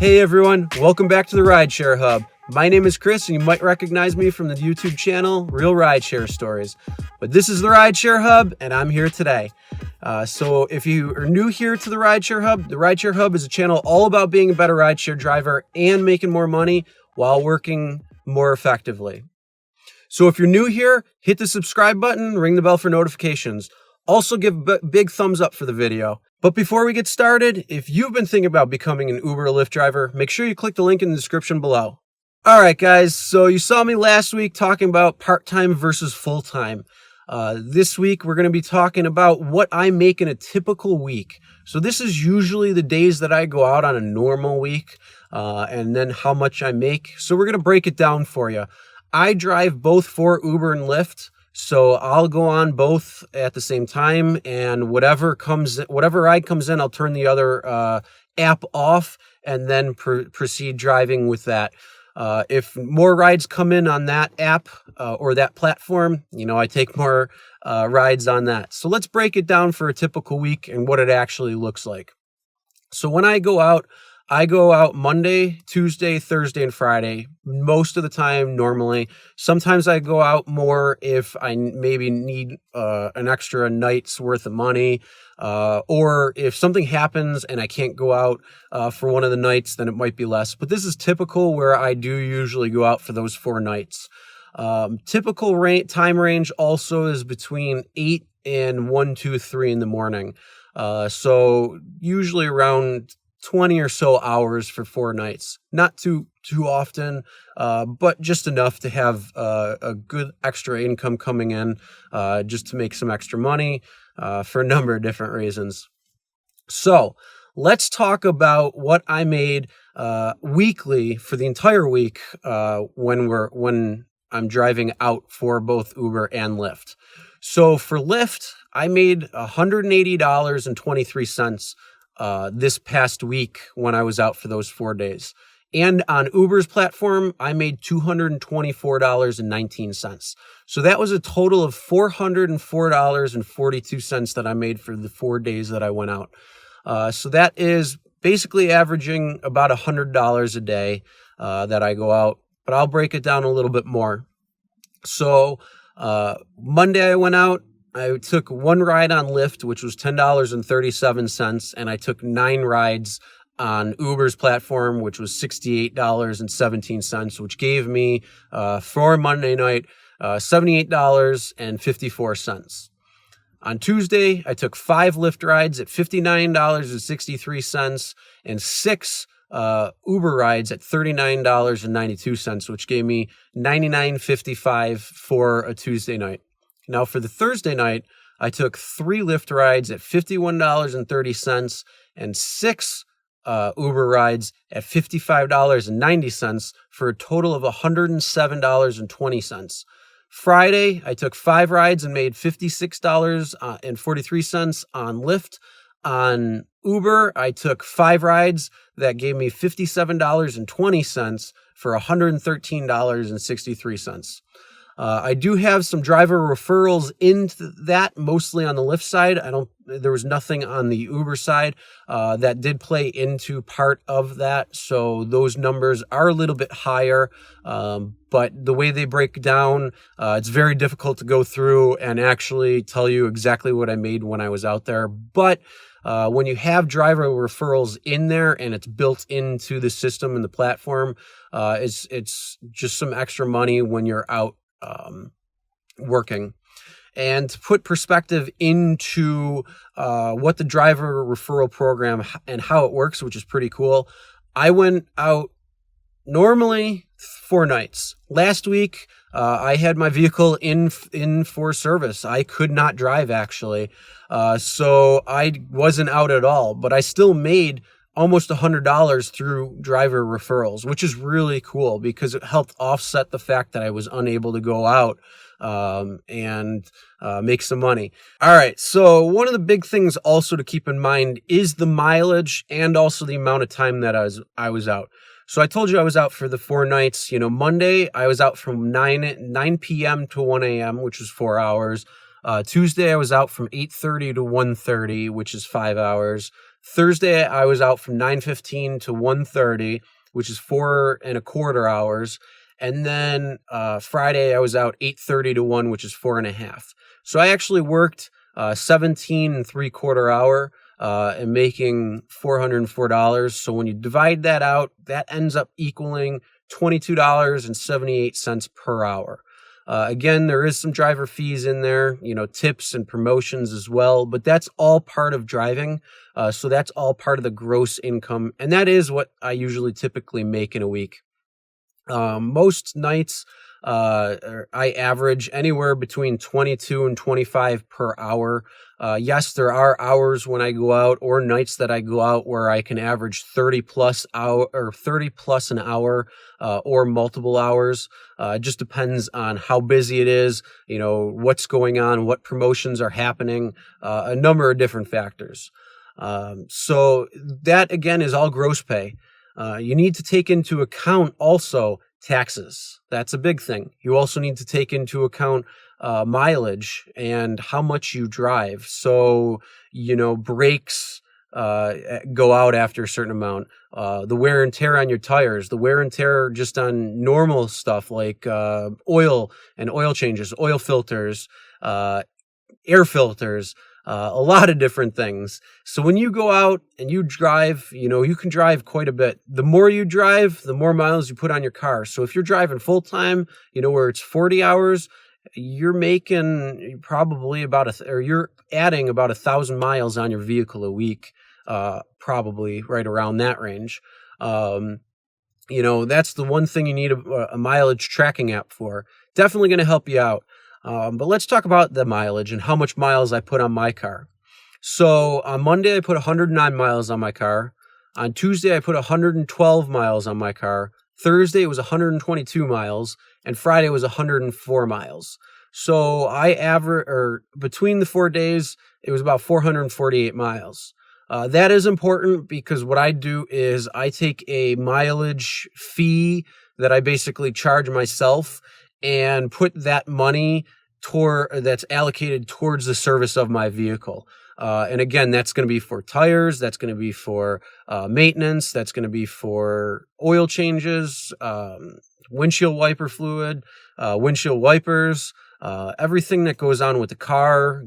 Hey everyone, welcome back to the Rideshare Hub. My name is Chris and you might recognize me from the YouTube channel Real Rideshare Stories. But this is the Rideshare Hub and I'm here today. So if you are new here to the Rideshare Hub is a channel all about being a better rideshare driver and making more money while working more effectively. So if you're new here, hit the subscribe button, ring the bell for notifications. Also give a big thumbs up for the video. But before we get started, if you've been thinking about becoming an Uber or Lyft driver, make sure you click the link in the description below. All right, guys, so you saw me last week talking about part-time versus full-time. This week, we're going to be talking about what I make in a typical week. So this is usually the days that I go out on a normal week, and then how much I make. So we're going to break it down for you. I drive both for Uber and Lyft. So I'll go on both at the same time, and whatever ride comes in, I'll turn the other app off and then proceed driving with that. If more rides come in on that app or that platform, I take more rides on that. So let's break it down for a typical week and what it actually looks like. So when I go out Monday, Tuesday, Thursday, and Friday, most of the time normally. Sometimes I go out more if I maybe need an extra night's worth of money, or if something happens and I can't go out for one of the nights, then it might be less. But this is typical where I do usually go out for those 4 nights. Typical time range also is between 8 and 1, 2, 3 in the morning. So usually around 20 or so hours for 4 nights. Not too often, but just enough to have a good extra income coming in, just to make some extra money for a number of different reasons. So let's talk about what I made weekly for the entire week when I'm driving out for both Uber and Lyft. So for Lyft, I made $180.23 this past week when I was out for those 4 days. And on Uber's platform, I made $224.19. So that was a total of $404.42 that I made for the 4 days that I went out. So that is basically averaging about $100 a day that I go out, but I'll break it down a little bit more. So Monday I went out. I took 1 ride on Lyft, which was $10.37, and I took 9 rides on Uber's platform, which was $68.17, which gave me, for Monday night, $78.54. On Tuesday, I took 5 Lyft rides at $59.63 and 6 Uber rides at $39.92, which gave me $99.55 for a Tuesday night. Now, for the Thursday night, I took 3 Lyft rides at $51.30 and 6 Uber rides at $55.90 for a total of $107.20. Friday, I took 5 rides and made $56.43 on Lyft. On Uber, I took 5 rides that gave me $57.20 for $113.63. I do have some driver referrals into that, mostly on the Lyft side. There was nothing on the Uber side that did play into part of that. So those numbers are a little bit higher, but the way they break down, it's very difficult to go through and actually tell you exactly what I made when I was out there. But when you have driver referrals in there and it's built into the system and the platform, it's just some extra money when you're out working. And to put perspective into what the driver referral program and how it works, which is pretty cool, I went out normally 4 nights. Last week, I had my vehicle in for service. I could not drive, actually, so I wasn't out at all, but I still made almost $100 through driver referrals, which is really cool because it helped offset the fact that I was unable to go out and make some money. All right, so one of the big things also to keep in mind is the mileage and also the amount of time that I was out. So I told you I was out for the 4 nights. Monday I was out from 9 p.m. to 1 a.m., which was 4 hours. Tuesday I was out from 8:30 to 1:30, which is 5 hours. Thursday, I was out from 9:15 to 1:30, which is 4.25 hours. And then Friday, I was out 8:30 to 1, which is 4.5. So I actually worked 17.75 hour and making $404. So when you divide that out, that ends up equaling $22.78 per hour. Again, there is some driver fees in there, tips and promotions as well, but that's all part of driving. So that's all part of the gross income. And that is what I usually typically make in a week. Most nights, I average anywhere between 22 and 25 per hour. Yes, there are hours when I go out or nights that I go out where I can average 30 plus an hour, or multiple hours. It just depends on how busy it is, what's going on, what promotions are happening, a number of different factors. So that again is all gross pay. You need to take into account also taxes. That's a big thing. You also need to take into account mileage and how much you drive. So, brakes go out after a certain amount. The wear and tear on your tires, the wear and tear just on normal stuff like oil and oil changes, oil filters, air filters, a lot of different things. So when you go out and you drive, you can drive quite a bit. The more you drive, the more miles you put on your car. So if you're driving full time, where it's 40 hours, you're making probably you're adding about 1,000 miles on your vehicle a week, probably right around that range. That's the one thing you need a mileage tracking app for. Definitely going to help you out. But let's talk about the mileage and how much miles I put on my car. So on Monday, I put 109 miles on my car. On Tuesday, I put 112 miles on my car. Thursday, it was 122 miles. And Friday was 104 miles. So between the 4 days, it was about 448 miles. That is important because what I do is I take a mileage fee that I basically charge myself and put that money that's allocated towards the service of my vehicle. And again, that's going to be for tires, that's going to be for maintenance, that's going to be for oil changes, windshield wiper fluid, windshield wipers, everything that goes on with the car,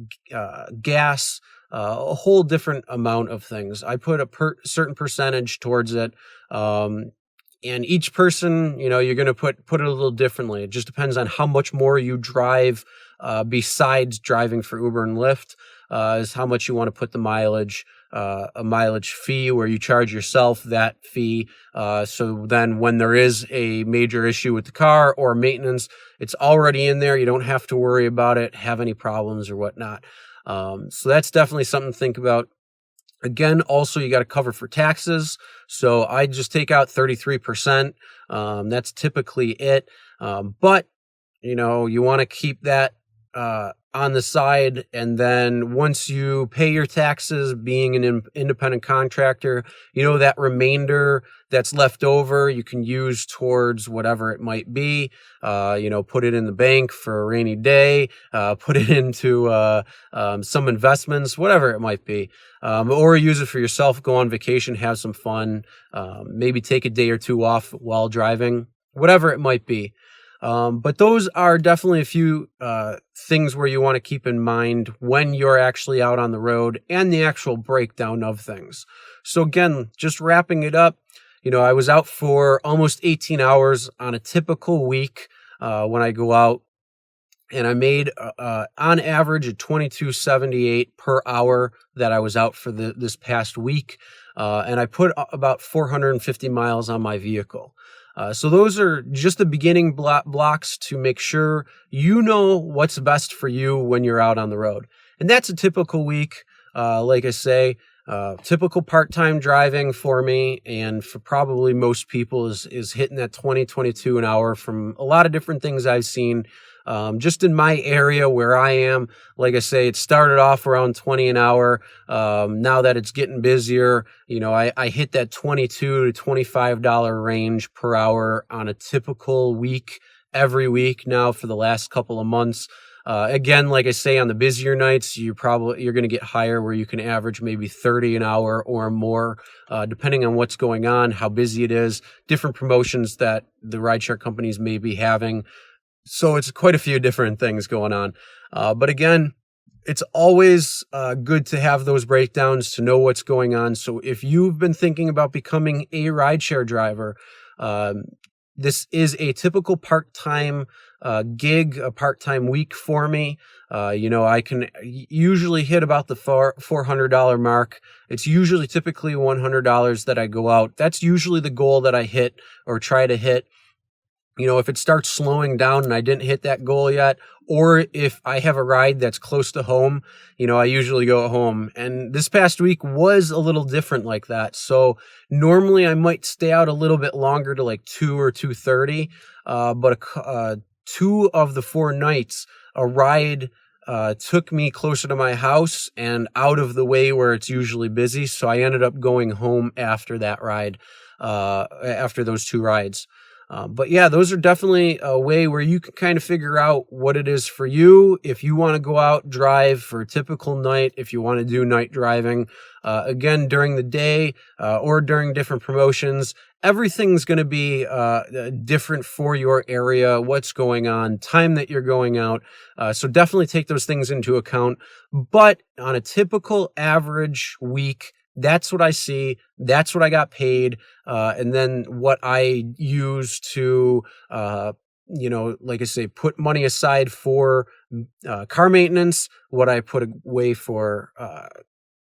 gas, a whole different amount of things. I put a certain percentage towards it. And each person, you're going to put it a little differently. It just depends on how much more you drive besides driving for Uber and Lyft, is how much you want to put the mileage, a mileage fee where you charge yourself that fee. So then when there is a major issue with the car or maintenance, it's already in there. You don't have to worry about it, have any problems or whatnot. So that's definitely something to think about. Again, also, you got to cover for taxes. So I just take out 33%. That's typically it. But, you want to keep that on the side. And then once you pay your taxes, being an independent contractor, that remainder that's left over, you can use towards whatever it might be. Put it in the bank for a rainy day, put it into some investments, whatever it might be. Or use it for yourself, go on vacation, have some fun, maybe take a day or two off while driving, whatever it might be. But those are definitely a few things where you want to keep in mind when you're actually out on the road and the actual breakdown of things. So again, just wrapping it up, I was out for almost 18 hours on a typical week when I go out. And I made, on average, a $22.78 per hour that I was out for this past week. And I put about 450 miles on my vehicle. So those are just the beginning blocks to make sure you know what's best for you when you're out on the road. And that's a typical week. Like I say, typical part-time driving for me and for probably most people is hitting that 22 an hour from a lot of different things I've seen. Just in my area where I am, like I say, it started off around 20 an hour. Now that it's getting busier, I hit that $22 to $25 range per hour on a typical week, every week now for the last couple of months. Again, like I say, on the busier nights, you're going to get higher, where you can average maybe 30 an hour or more, depending on what's going on, how busy it is, different promotions that the rideshare companies may be having. So it's quite a few different things going on. But again, it's always good to have those breakdowns to know what's going on. So if you've been thinking about becoming a rideshare driver, this is a typical part-time gig, a part-time week for me. I can usually hit about the $400 mark. It's usually typically $100 that I go out. That's usually the goal that I hit or try to hit. If it starts slowing down and I didn't hit that goal yet, or if I have a ride that's close to home, I usually go home. And this past week was a little different like that. So normally I might stay out a little bit longer to like 2 or 2:30. But 2 of the 4 nights, a ride took me closer to my house and out of the way where it's usually busy. So I ended up going home after that ride, after those 2 rides. But yeah, those are definitely a way where you can kind of figure out what it is for you. If you want to go out, drive for a typical night, if you want to do night driving, again, during the day, or during different promotions, everything's going to be different for your area, what's going on, time that you're going out. So definitely take those things into account. But on a typical average week, that's what I see. That's what I got paid. And then what I use to, like I say, put money aside for car maintenance, what I put away for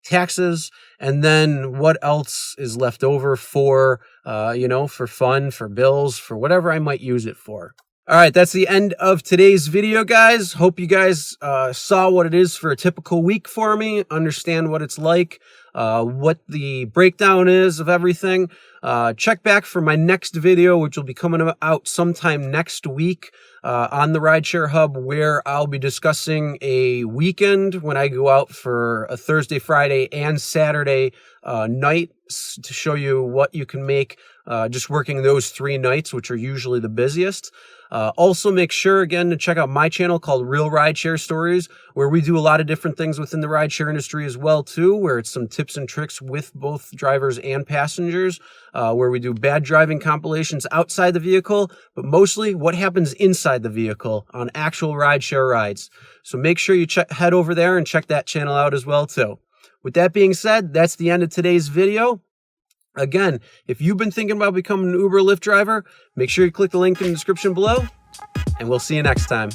taxes, and then what else is left over for, for fun, for bills, for whatever I might use it for. All right, that's the end of today's video, guys. Hope you guys saw what it is for a typical week for me, understand what it's like, what the breakdown is of everything. Check back for my next video, which will be coming out sometime next week on the Rideshare Hub, where I'll be discussing a weekend when I go out for a Thursday, Friday, and Saturday night to show you what you can make just working those 3 nights, which are usually the busiest. Also, make sure, again, to check out my channel called Real Rideshare Stories, where we do a lot of different things within the rideshare industry as well, too, where it's some tips and tricks with both drivers and passengers, where we do bad driving compilations outside the vehicle, but mostly what happens inside the vehicle on actual rideshare rides. So make sure you head over there and check that channel out as well, too. With that being said, that's the end of today's video. Again, if you've been thinking about becoming an Uber or Lyft driver, make sure you click the link in the description below, and we'll see you next time.